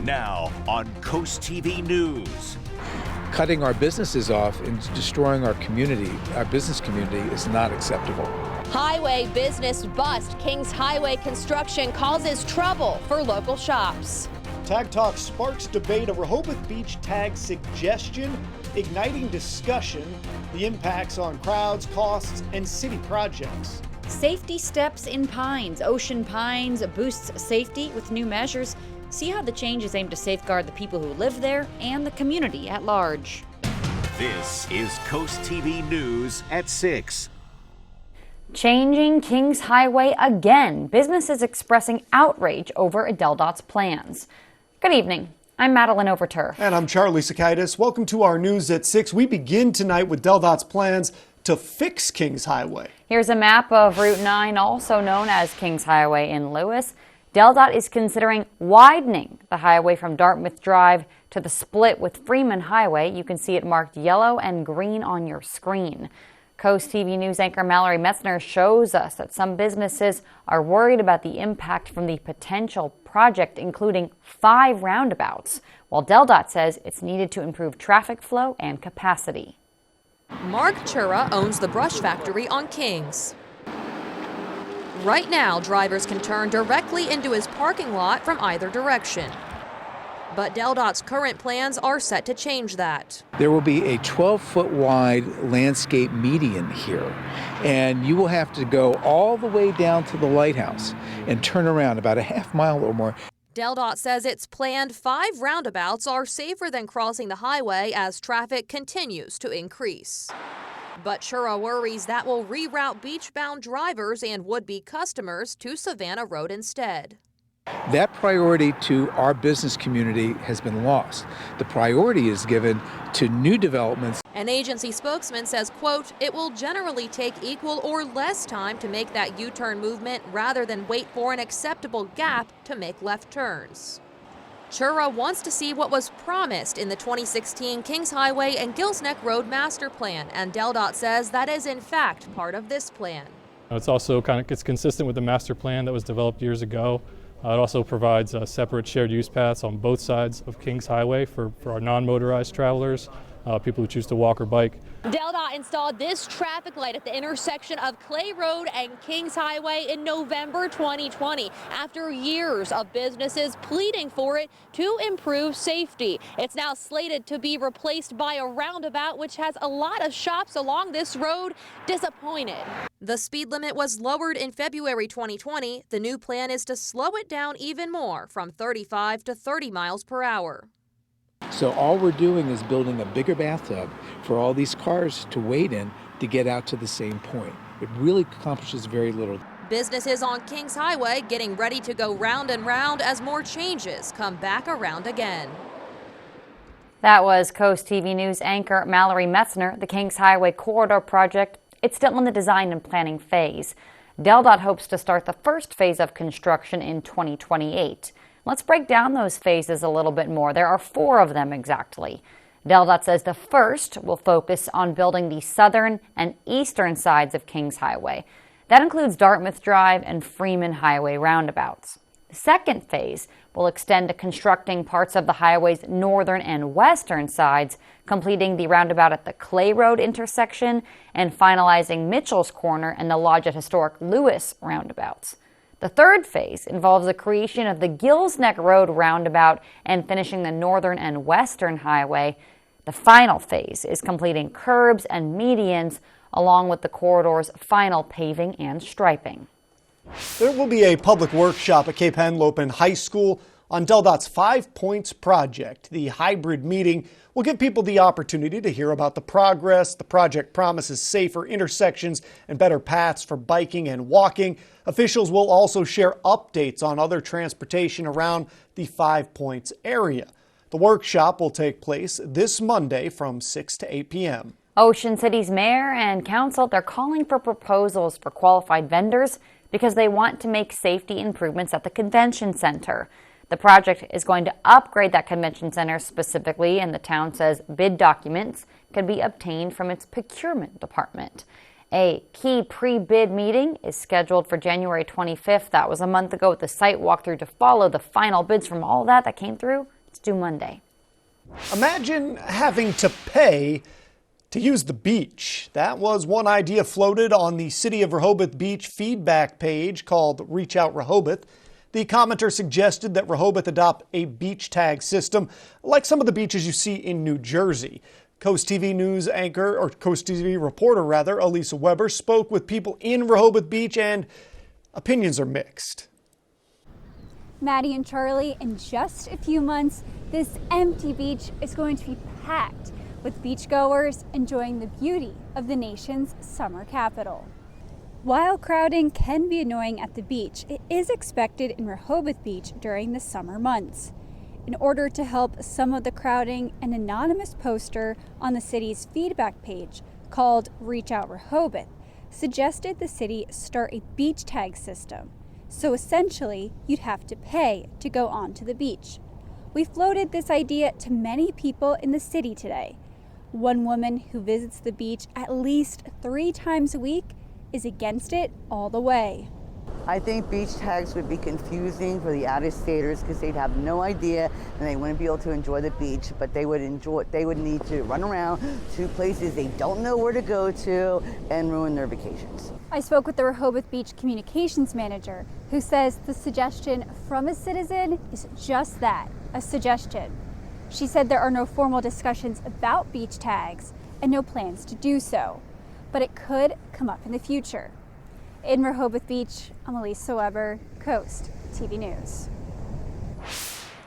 Now on CoastTV News. Cutting our businesses off and destroying our community, our business community, is not acceptable. Highway business bust. Kings Highway construction causes trouble for local shops. Tag Talk sparks debate over Rehoboth Beach tag suggestion, igniting discussion, the impacts on crowds, costs, and city projects. Safety steps in Pines. Ocean Pines boosts safety with new measures. See how the changes aim to safeguard the people who live there and the community at large. This is CoastTV News at 6. Changing Kings Highway again. Businesses expressing outrage over ADELDOT's plans. Good evening. I'm Madeline Overturf. And I'm Charlie Sakaitis. Welcome to our News at 6. We begin tonight with ADELDOT's plans to fix Kings Highway. Here's a map of Route 9, also known as Kings Highway in Lewis. ADELDOT is considering widening the highway from Dartmouth Drive to the split with Freeman Highway. You can see it marked yellow and green on your screen. Coast TV News anchor Mallory Metzner shows us that some businesses are worried about the impact from the potential project, including 5 roundabouts, while ADELDOT says it's needed to improve traffic flow and capacity. Mark Chura owns the brush factory on Kings. Right now, drivers can turn directly into his parking lot from either direction. But ADELDOT's current plans are set to change that. There will be a 12-foot wide landscape median here, and you will have to go all the way down to the lighthouse and turn around about a half mile or more. ADELDOT says its planned 5 roundabouts are safer than crossing the highway as traffic continues to increase. But Chura worries that will reroute beach-bound drivers and would-be customers to Savannah Road instead. That priority to our business community has been lost. The priority is given to new developments. An agency spokesman says, quote, it will generally take equal or less time to make that U-turn movement rather than wait for an acceptable gap to make left turns. Chura wants to see what was promised in the 2016 Kings Highway and Gills Neck Road Master Plan, and ADELDOT says that is in fact part of this plan. It's also it's consistent with the master plan that was developed years ago. It also provides separate shared use paths on both sides of Kings Highway for our non-motorized travelers, people who choose to walk or bike. ADELDOT installed this traffic light at the intersection of Clay Road and Kings Highway in November 2020 after years of businesses pleading for it to improve safety. It's now slated to be replaced by a roundabout, which has a lot of shops along this road disappointed. The speed limit was lowered in February 2020. The new plan is to slow it down even more from 35 to 30 miles per hour. So all we're doing is building a bigger bathtub for all these cars to wade in to get out to the same point. It really accomplishes very little. Businesses on Kings Highway getting ready to go round and round as more changes come back around again. That was Coast TV News anchor Mallory Metzner. The Kings Highway Corridor project, it's still in the design and planning phase. ADELDOT hopes to start the first phase of construction in 2028. Let's break down those phases a little bit more. There are 4 of them exactly. ADELDOT says the first will focus on building the southern and eastern sides of Kings Highway. That includes Dartmouth Drive and Freeman Highway roundabouts. The second phase will extend to constructing parts of the highway's northern and western sides, completing the roundabout at the Clay Road intersection and finalizing Mitchell's Corner and the Lodge at Historic Lewis roundabouts. The third phase involves the creation of the Gills Neck Road roundabout and finishing the northern and western highway. The final phase is completing curbs and medians along with the corridor's final paving and striping. There will be a public workshop at Cape Henlopen High School on ADELDOT's 5 Points project. The hybrid meeting will give people the opportunity to hear about the progress. The project promises safer intersections and better paths for biking and walking. Officials will also share updates on other transportation around the 5 Points area. The workshop will take place this Monday from 6 to 8 p.m. Ocean City's mayor and council, they're calling for proposals for qualified vendors because they want to make safety improvements at the convention center. The project is going to upgrade that convention center specifically, and the town says bid documents can be obtained from its procurement department. A key pre-bid meeting is scheduled for January 25th. That was a month ago with the site walkthrough to follow the final bids from all that came through. It's due Monday. Imagine having to pay to use the beach. That was one idea floated on the City of Rehoboth Beach feedback page called Reach Out Rehoboth. The commenter suggested that Rehoboth adopt a beach tag system like some of the beaches you see in New Jersey. CoastTV news anchor, or CoastTV reporter rather, Elisa Weber spoke with people in Rehoboth Beach and opinions are mixed. Maddie and Charlie, in just a few months, this empty beach is going to be packed with beachgoers enjoying the beauty of the nation's summer capital. While crowding can be annoying at the beach, it is expected in Rehoboth Beach during the summer months. In order to help some of the crowding, an anonymous poster on the city's feedback page called Reach Out Rehoboth suggested the city start a beach tag system. So essentially, you'd have to pay to go onto the beach. We floated this idea to many people in the city today. One woman who visits the beach at least 3 times a week is against it all the way. I think beach tags would be confusing for the out-of-staters because they'd have no idea and they wouldn't be able to enjoy the beach, but they would need to run around to places they don't know where to go to and ruin their vacations. I spoke with the Rehoboth Beach communications manager who says the suggestion from a citizen is just that, a suggestion. She said there are no formal discussions about beach tags and no plans to do so, but it could come up in the future. In Rehoboth Beach, I'm Elisa Weber, Coast TV News.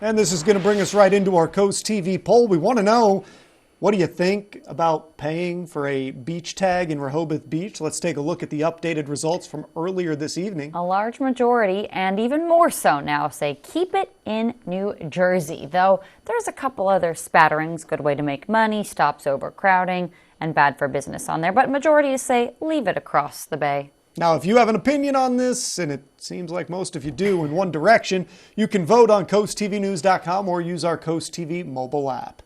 And this is going to bring us right into our Coast TV poll. We want to know, what do you think about paying for a beach tag in Rehoboth Beach? Let's take a look at the updated results from earlier this evening. A large majority, and even more so now, say keep it in New Jersey, though there's a couple other spatterings. Good way to make money, stops overcrowding, and bad for business on there. But majorities say leave it across the bay. Now, if you have an opinion on this, and it seems like most of you do in one direction, you can vote on CoastTVnews.com or use our Coast TV mobile app.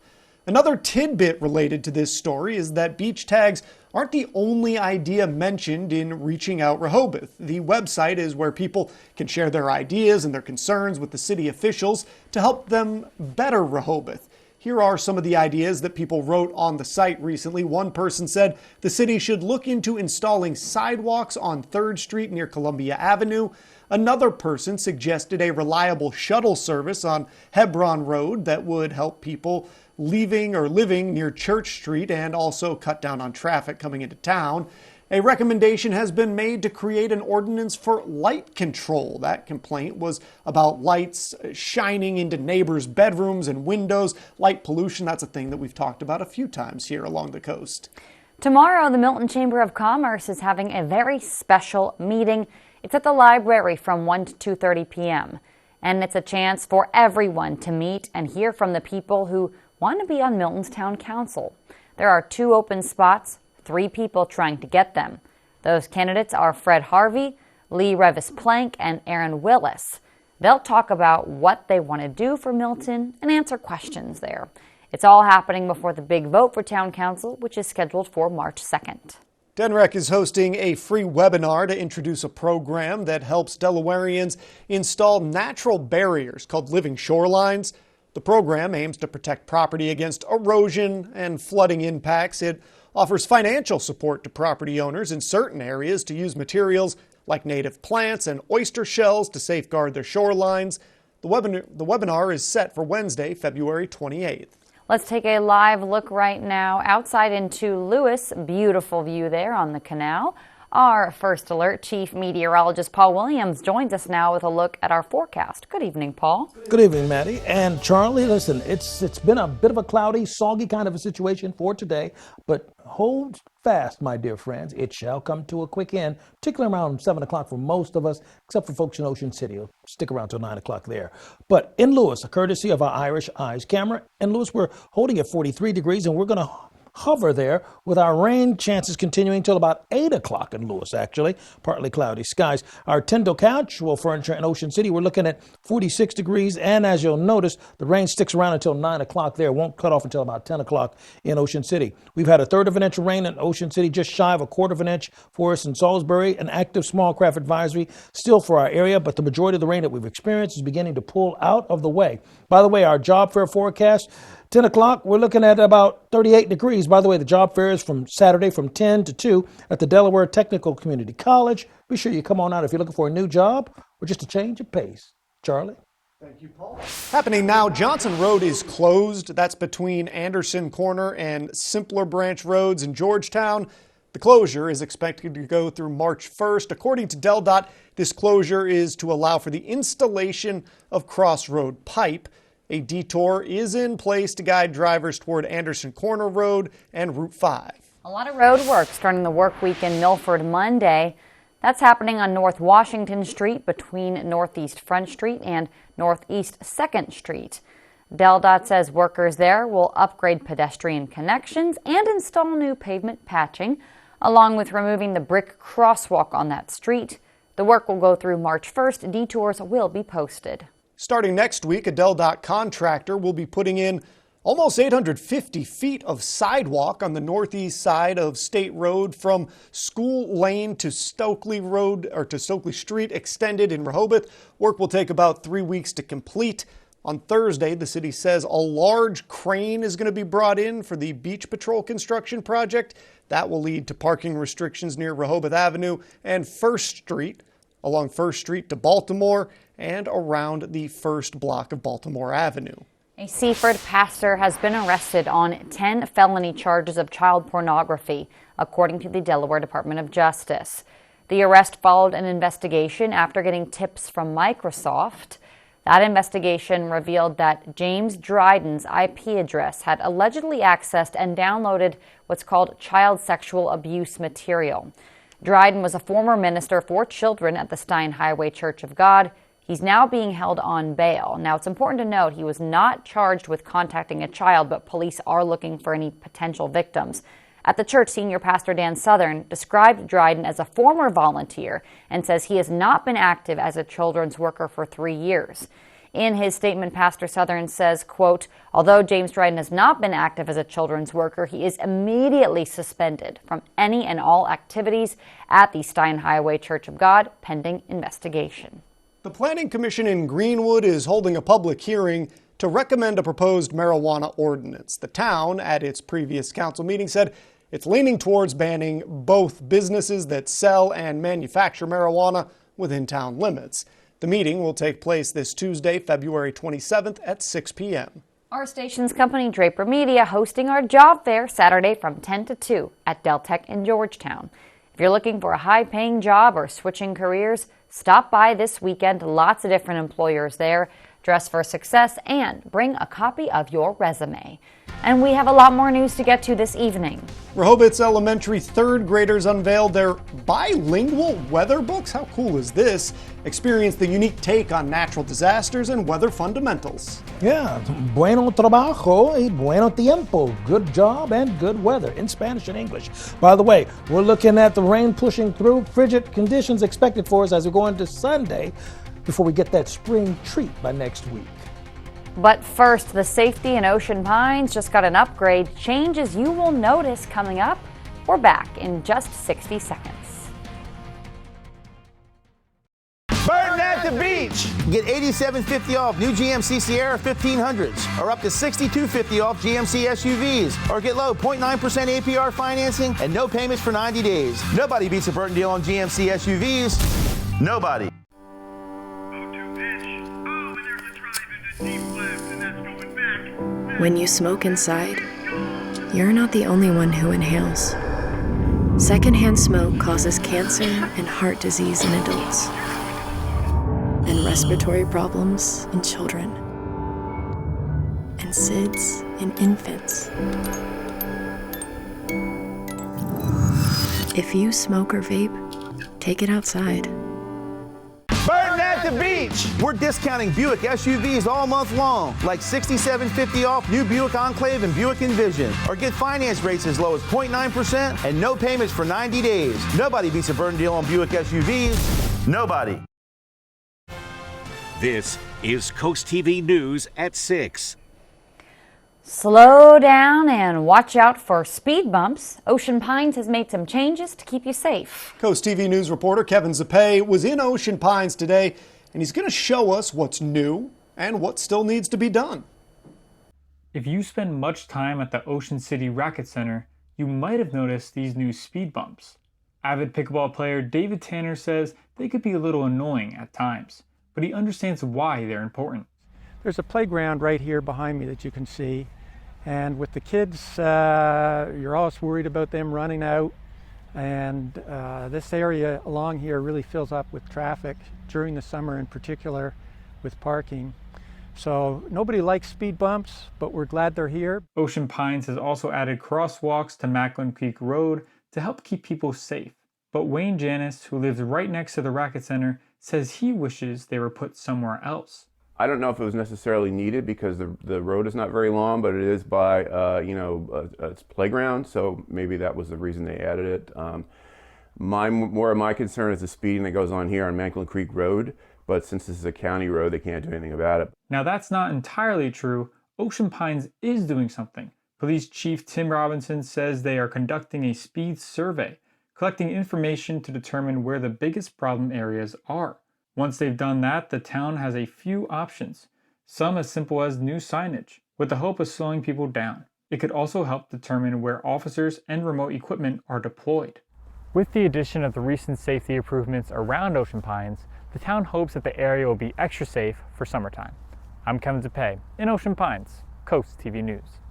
Another tidbit related to this story is that beach tags aren't the only idea mentioned in Reaching Out Rehoboth. The website is where people can share their ideas and their concerns with the city officials to help them better Rehoboth. Here are some of the ideas that people wrote on the site recently. One person said the city should look into installing sidewalks on 3rd Street near Columbia Avenue. Another person suggested a reliable shuttle service on Hebron Road that would help people leaving or living near Church Street and also cut down on traffic coming into town. A recommendation has been made to create an ordinance for light control. That complaint was about lights shining into neighbors' bedrooms and windows. Light pollution, that's a thing that we've talked about a few times here along the coast. Tomorrow, the Milton Chamber of Commerce is having a very special meeting. It's at the library from 1 to 2:30 p.m. And it's a chance for everyone to meet and hear from the people who want to be on Milton's Town Council. There are 2 open spots. 3 people trying to get them. Those candidates are Fred Harvey, Lee Revis Plank, and Aaron Willis. They'll talk about what they want to do for Milton and answer questions there. It's all happening before the big vote for Town Council, which is scheduled for March 2nd. DNREC is hosting a free webinar to introduce a program that helps Delawareans install natural barriers called living shorelines. The program aims to protect property against erosion and flooding impacts. It offers financial support to property owners in certain areas to use materials like native plants and oyster shells to safeguard their shorelines. The webinar is set for Wednesday, February 28th. Let's take a live look right now outside into Lewis. Beautiful view there on the canal. Our First Alert Chief Meteorologist Paul Williams joins us now with a look at our forecast. Good evening, Paul. Good evening, Maddie. And Charlie, listen, it's been a bit of a cloudy, soggy kind of a situation for today, but hold fast, my dear friends. It shall come to a quick end, particularly around 7 o'clock for most of us, except for folks in Ocean City. It'll stick around till 9 o'clock there. But in Lewis, a courtesy of our Irish Eyes camera, in Lewis, we're holding at 43 degrees, and we're going to hover there with our rain chances continuing till about 8 o'clock in Lewis, actually. Partly cloudy skies. Our Tyndall actual furniture in Ocean City, we're looking at 46 degrees. And as you'll notice, the rain sticks around until 9 o'clock there. It won't cut off until about 10 o'clock in Ocean City. We've had a third of an inch of rain in Ocean City, just shy of a quarter of an inch for us in Salisbury. An active small craft advisory still for our area, but the majority of the rain that we've experienced is beginning to pull out of the way. By the way, our job fair forecast, 10 o'clock, we're looking at about 38 degrees. By the way, the job fair is from Saturday from 10 to 2 at the Delaware Technical Community College. Be sure you come on out if you're looking for a new job or just a change of pace. Charlie? Thank you, Paul. Happening now, Johnson Road is closed. That's between Anderson Corner and Simpler Branch Roads in Georgetown. The closure is expected to go through March 1st. According to DelDOT, this closure is to allow for the installation of crossroad pipe. A detour is in place to guide drivers toward Anderson Corner Road and Route 5. A lot of road work starting the work week in Milford Monday. That's happening on North Washington Street between Northeast Front Street and Northeast 2nd Street. DelDOT says workers there will upgrade pedestrian connections and install new pavement patching, along with removing the brick crosswalk on that street. The work will go through March 1st. Detours will be posted. Starting next week, a DelDOT contractor will be putting in almost 850 feet of sidewalk on the northeast side of State Road from School Lane to Stokely Road or to Stokely Street extended in Rehoboth. Work will take about 3 weeks to complete. On Thursday, the city says a large crane is going to be brought in for the Beach Patrol construction project. That will lead to parking restrictions near Rehoboth Avenue and First Street, along First Street to Baltimore and around the first block of Baltimore Avenue. A Seaford pastor has been arrested on 10 felony charges of child pornography, according to the Delaware Department of Justice. The arrest followed an investigation after getting tips from Microsoft. That investigation revealed that James Dryden's IP address had allegedly accessed and downloaded what's called child sexual abuse material. Dryden was a former minister for children at the Stein Highway Church of God. He's now being held on bail. Now, it's important to note he was not charged with contacting a child, but police are looking for any potential victims. At the church, Senior Pastor Dan Southern described Dryden as a former volunteer and says he has not been active as a children's worker for 3 years. In his statement, Pastor Southern says, quote, although James Dryden has not been active as a children's worker, he is immediately suspended from any and all activities at the Stein Highway Church of God, pending investigation. The Planning Commission in Greenwood is holding a public hearing to recommend a proposed marijuana ordinance. The town, at its previous council meeting, said it's leaning towards banning both businesses that sell and manufacture marijuana within town limits. The meeting will take place this Tuesday, February 27th at 6 p.m. Our station's company, Draper Media, hosting our job fair Saturday from 10 to 2 at Del Tech in Georgetown. If you're looking for a high-paying job or switching careers, stop by this weekend. Lots of different employers there. Dress for success and bring a copy of your resume. And we have a lot more news to get to this evening. Rehoboth's elementary third graders unveiled their bilingual weather books. How cool is this? Experience the unique take on natural disasters and weather fundamentals. Yeah, bueno trabajo y bueno tiempo. Good job and good weather in Spanish and English. By the way, we're looking at the rain pushing through, frigid conditions expected for us as we go into Sunday before we get that spring treat by next week. But first, the safety in Ocean Pines just got an upgrade. Changes you will notice coming up. We're back in just 60 seconds. Burton at the beach. Get $87.50 off new GMC Sierra 1500s, or up to $62.50 off GMC SUVs, or get low 0.9% APR financing and no payments for 90 days. Nobody beats a Burton deal on GMC SUVs. Nobody. When you smoke inside, you're not the only one who inhales. Secondhand smoke causes cancer and heart disease in adults, and respiratory problems in children, and SIDS in infants. If you smoke or vape, take it outside. Burton at at the beach. We're discounting Buick SUVs all month long, like $67.50 off new Buick Enclave and Buick Envision. Or get finance rates as low as 0.9% and no payments for 90 days. Nobody beats a burn deal on Buick SUVs. Nobody. This is Coast TV News at 6. Slow down and watch out for speed bumps. Ocean Pines has made some changes to keep you safe. Coast TV News reporter Kevin Zappé was in Ocean Pines today, and he's going to show us what's new and what still needs to be done. If you spend much time at the Ocean City Racket Center, you might have noticed these new speed bumps. Avid pickleball player David Tanner says they could be a little annoying at times, but he understands why they're important. There's a playground right here behind me that you can see, and with the kids you're always worried about them running out, and this area along here really fills up with traffic during the summer, in particular with parking. So nobody likes speed bumps, but we're glad they're here. Ocean Pines has also added crosswalks to Macklin Creek Road to help keep people safe. But Wayne Janis, who lives right next to the Racket Center, says he wishes they were put somewhere else. I don't know if it was necessarily needed because the road is not very long, but it is by it's playground, so maybe that was the reason they added it. More of my concern is the speeding that goes on here on Macklin Creek Road, but since this is a county road, they can't do anything about it. Now that's not entirely true. Ocean Pines is doing something. Police Chief Tim Robinson says they are conducting a speed survey, collecting information to determine where the biggest problem areas are. Once they've done that, the town has a few options, some as simple as new signage, with the hope of slowing people down. It could also help determine where officers and remote equipment are deployed. With the addition of the recent safety improvements around Ocean Pines, the town hopes that the area will be extra safe for summertime. I'm Kevin Zappé in Ocean Pines, Coast TV News.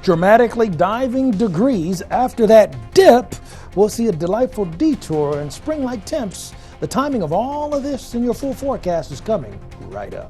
Dramatically diving degrees after that dip, we'll see a delightful detour and spring-like temps. The timing of all of this in your full forecast is coming right up.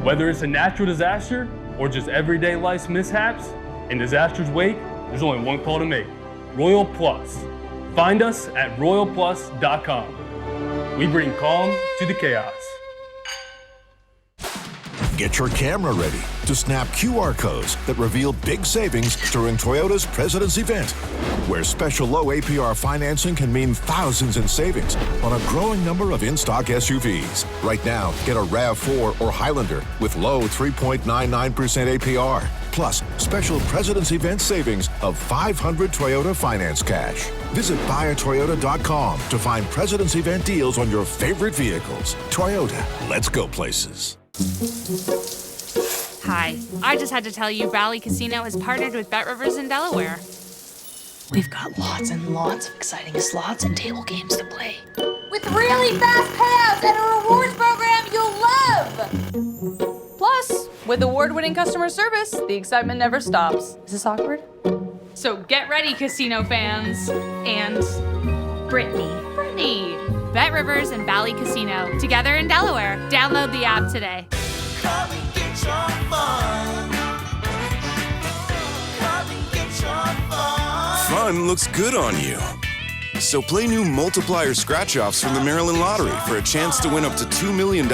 Whether it's a natural disaster or just everyday life's mishaps, in disaster's wake, there's only one call to make: Royal Plus. Find us at royalplus.com. We bring calm to the chaos. Get your camera ready to snap QR codes that reveal big savings during Toyota's President's Event, where special low APR financing can mean thousands in savings on a growing number of in-stock SUVs. Right now, get a RAV4 or Highlander with low 3.99% APR, plus special President's Event savings of $500 Toyota finance cash. Visit buyatoyota.com to find President's Event deals on your favorite vehicles. Toyota, let's go places. Hi, I just had to tell you Valley Casino has partnered with Bet Rivers in Delaware. We've got lots and lots of exciting slots and table games to play. With really fast payouts and a rewards program you'll love! Plus, with award-winning customer service, the excitement never stops. Is this awkward? So get ready, casino fans. And Brittany. Bet Rivers and Valley Casino, together in Delaware. Download the app today. Come and get your fun. Come and get your fun. Fun looks good on you. So play new multiplier scratch-offs from the Maryland Lottery for a chance to win up to $2 million.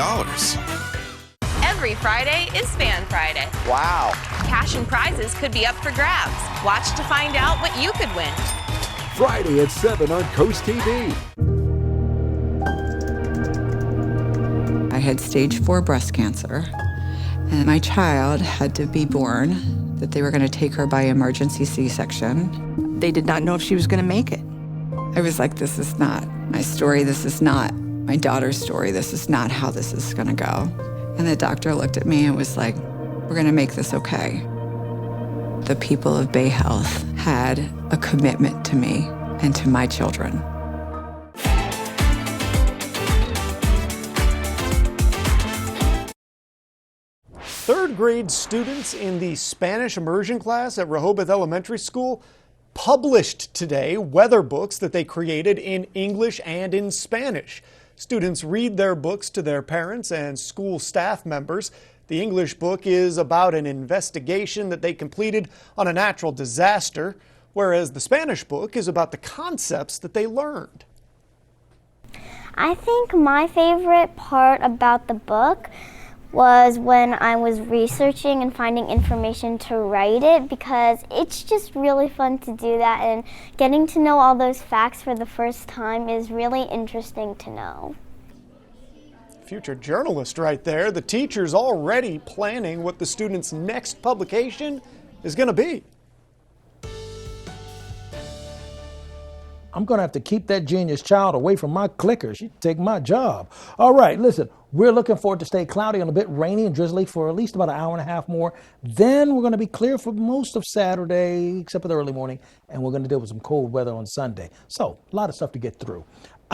Every Friday is Fan Friday. Wow. Cash and prizes could be up for grabs. Watch to find out what you could win. Friday at 7 on Coast TV. I had stage 4 breast cancer, and my child had to be born, that they were going to take her by emergency C-section. They did not know if she was going to make it. I was like, this is not my story. This is not my daughter's story. This is not how this is going to go. And the doctor looked at me and was like, we're going to make this okay. The people of Bay Health had a commitment to me and to my children. Third grade students in the Spanish immersion class at Rehoboth Elementary School published today weather books that they created in English and in Spanish. Students read their books to their parents and school staff members. The English book is about an investigation that they completed on a natural disaster, whereas the Spanish book is about the concepts that they learned. I think my favorite part about the book was when I was researching and finding information to write it, because it's just really fun to do that, and getting to know all those facts for the first time is really interesting to know. Future journalist right there. The teacher's already planning what the student's next publication is going to be. I'm going to have to keep that genius child away from my clicker. She'd take my job. All right, listen, we're looking forward to stay cloudy and a bit rainy and drizzly for at least about an hour and a half more. Then we're going to be clear for most of Saturday, except for the early morning, and we're going to deal with some cold weather on Sunday. So a lot of stuff to get through.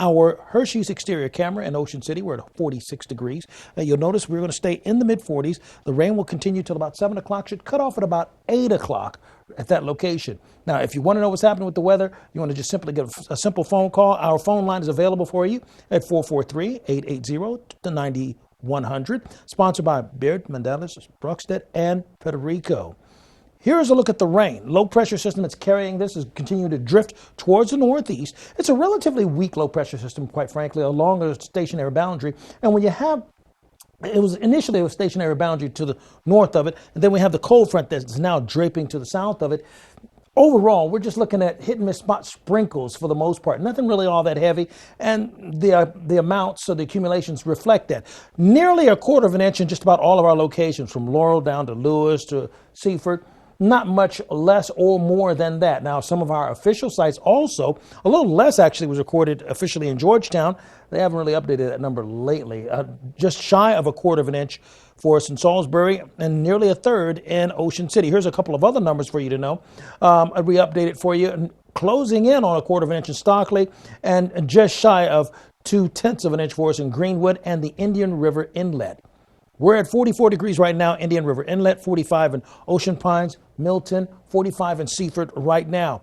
Our Hershey's exterior camera in Ocean City, we're at 46 degrees. You'll notice we're going to stay in the mid-40s. The rain will continue till about 7 o'clock, should cut off at about 8 o'clock at that location. Now, if you want to know what's happening with the weather, you want to just simply give a simple phone call. Our phone line is available for you at 443-880-9100. Sponsored by Beard, Mandelis, Brockstedt, and Federico. Here's a look at the rain. Low pressure system that's carrying this is continuing to drift towards the northeast. It's a relatively weak low pressure system, quite frankly, along a stationary boundary. And when you have it was initially a stationary boundary to the north of it, and then we have the cold front that's now draping to the south of it. Overall, we're just looking at hit and miss spot sprinkles for the most part. Nothing really all that heavy, and the amounts of the accumulations reflect that. Nearly a quarter of an inch in just about all of our locations, from Laurel down to Lewis to Seaford. Not much less or more than that. Now, some of our official sites also, a little less actually was recorded officially in Georgetown. They haven't really updated that number lately. Just shy of a quarter of an inch for us in Salisbury and nearly a third in Ocean City. Here's a couple of other numbers for you to know. We updated for you, closing in on a quarter of an inch in Stockley and just shy of 0.2 of an inch for us in Greenwood and the Indian River Inlet. We're at 44 degrees right now, Indian River Inlet, 45 in Ocean Pines, Milton, 45 in Seaford right now.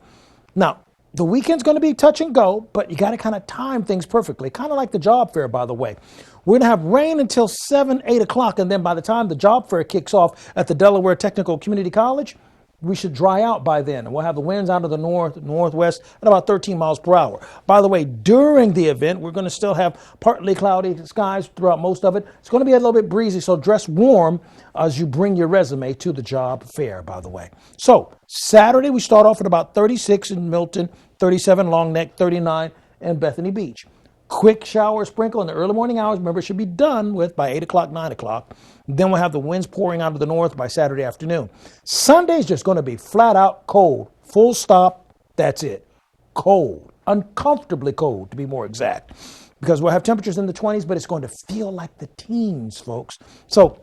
Now, the weekend's going to be touch and go, but you got to kind of time things perfectly, kind of like the job fair, by the way. We're going to have rain until 7, 8 o'clock, and then by the time the job fair kicks off at the Delaware Technical Community College, we should dry out by then, and we'll have the winds out of the north, northwest at about 13 miles per hour. By the way, during the event, we're going to still have partly cloudy skies throughout most of it. It's going to be a little bit breezy, so dress warm as you bring your resume to the job fair, by the way. So Saturday, we start off at about 36 in Milton, 37 Long Neck, 39 in Bethany Beach. Quick shower sprinkle in the early morning hours. Remember, it should be done with by 8 o'clock, 9 o'clock. Then we'll have the winds pouring out of the north by Saturday afternoon. Sunday's just going to be flat out cold. Full stop. That's it. Cold. Uncomfortably cold, to be more exact. Because we'll have temperatures in the 20s, but it's going to feel like the teens, folks. So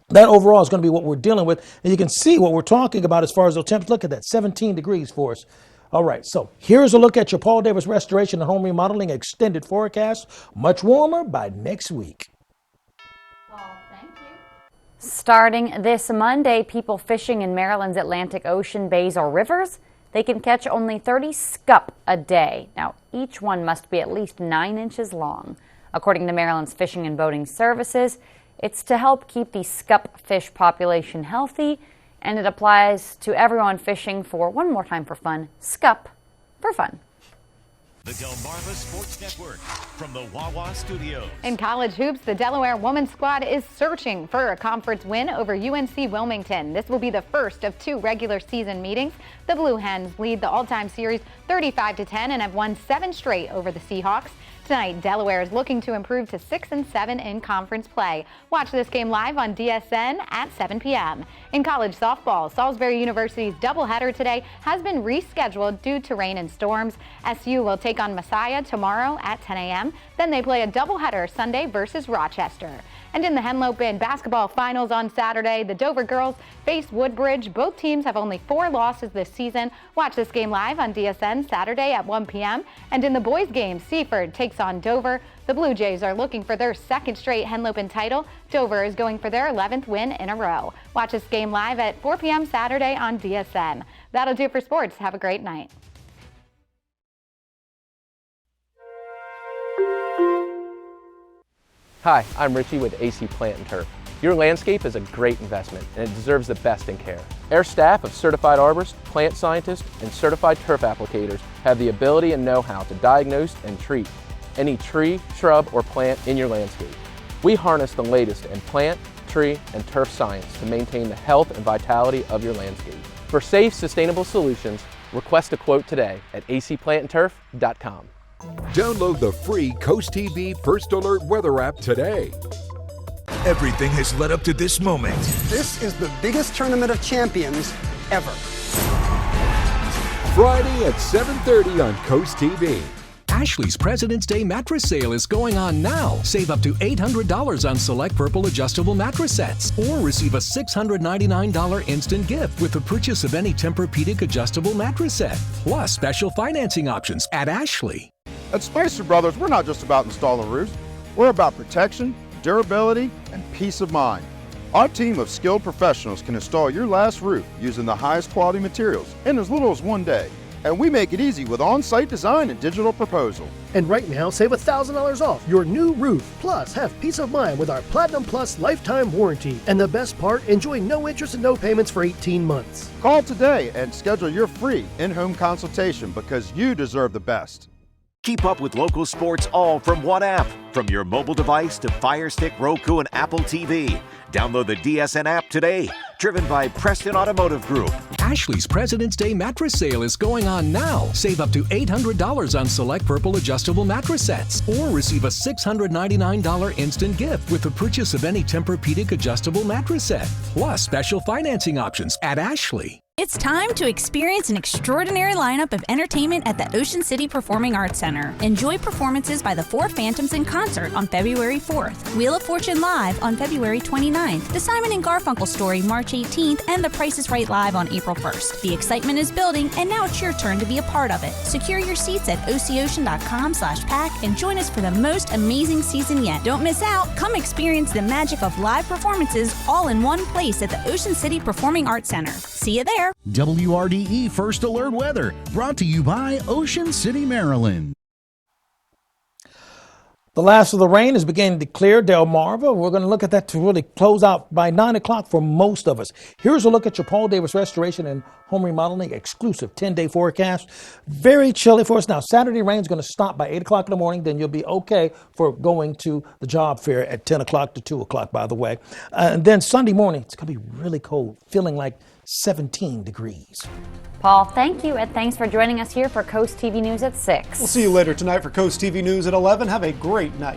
that overall is going to be what we're dealing with. And you can see what we're talking about as far as those temperatures. Look at that, 17 degrees for us. All right, so here's a look at your Paul Davis Restoration and Home Remodeling extended forecast. Much warmer by next week. Starting this Monday, people fishing in Maryland's Atlantic Ocean bays or rivers, they can catch only 30 scup a day. Now, each one must be at least 9 inches long. According to Maryland's Fishing and Boating Services, it's to help keep the scup fish population healthy, and it applies to everyone fishing for, one more time for fun, scup for fun. The Delmarva Sports Network from the Wawa Studios. In college hoops, the Delaware women's squad is searching for a conference win over UNC Wilmington. This will be the first of 2 regular season meetings. The Blue Hens lead the all-time series 35-10 and have won 7 straight over the Seahawks. Tonight, Delaware is looking to improve to 6-7 in conference play. Watch this game live on DSN at 7 p.m. In college softball, Salisbury University's doubleheader today has been rescheduled due to rain and storms. SU will take on Messiah tomorrow at 10 a.m. Then they play a doubleheader Sunday versus Rochester. And in the Henlopen basketball finals on Saturday, the Dover girls face Woodbridge. Both teams have only 4 losses this season. Watch this game live on DSN Saturday at 1 p.m. And in the boys game, Seaford takes on Dover. The Blue Jays are looking for their 2nd straight Henlopen title. Dover is going for their 11th win in a row. Watch this game live at 4 p.m. Saturday on DSN. That'll do it for sports. Have a great night. Hi, I'm Richie with AC Plant and Turf. Your landscape is a great investment and it deserves the best in care. Our staff of certified arborists, plant scientists, and certified turf applicators have the ability and know-how to diagnose and treat any tree, shrub, or plant in your landscape. We harness the latest in plant, tree, and turf science to maintain the health and vitality of your landscape. For safe, sustainable solutions, request a quote today at acplantandturf.com. Download the free Coast TV First Alert weather app today. Everything has led up to this moment. This is the biggest tournament of champions ever. Friday at 7:30 on Coast TV. Ashley's President's Day mattress sale is going on now. Save up to $800 on select Purple adjustable mattress sets, or receive a $699 instant gift with the purchase of any Tempur-Pedic adjustable mattress set, plus special financing options at Ashley. At Spicer Brothers, we're not just about installing roofs. We're about protection, durability, and peace of mind. Our team of skilled professionals can install your last roof using the highest quality materials in as little as 1 day. And we make it easy with on-site design and digital proposal. And right now, save $1,000 off your new roof. Plus, have peace of mind with our Platinum Plus lifetime warranty. And the best part, enjoy no interest and no payments for 18 months. Call today and schedule your free in-home consultation because you deserve the best. Keep up with local sports all from one app. From your mobile device to Fire Stick, Roku, and Apple TV. Download the DSN app today. Driven by Preston Automotive Group. Ashley's President's Day mattress sale is going on now. Save up to $800 on select Purple adjustable mattress sets, or receive a $699 instant gift with the purchase of any Tempur-Pedic adjustable mattress set, plus special financing options at Ashley. It's time to experience an extraordinary lineup of entertainment at the Ocean City Performing Arts Center. Enjoy performances by the Four Phantoms in concert on February 4th, Wheel of Fortune Live on February 29th, The Simon and Garfunkel Story March 18th, and The Price is Right Live on April 1st. The excitement is building, and now it's your turn to be a part of it. Secure your seats at ococean.com/pack and join us for the most amazing season yet. Don't miss out. Come experience the magic of live performances all in one place at the Ocean City Performing Arts Center. See you there. WRDE First Alert Weather, brought to you by Ocean City, Maryland. The last of the rain is beginning to clear Delmarva. We're going to look at that to really close out by 9 o'clock for most of us. Here's a look at your Paul Davis Restoration and Home Remodeling exclusive 10-day forecast. Very chilly for us now. Saturday rain is going to stop by 8 o'clock in the morning. Then you'll be okay for going to the job fair at 10 o'clock to 2 o'clock, by the way. And then Sunday morning, it's going to be really cold, feeling like 17 degrees. Paul, thank you, and thanks for joining us here for Coast TV News at 6. We'll see you later tonight for Coast TV News at 11. Have a great night.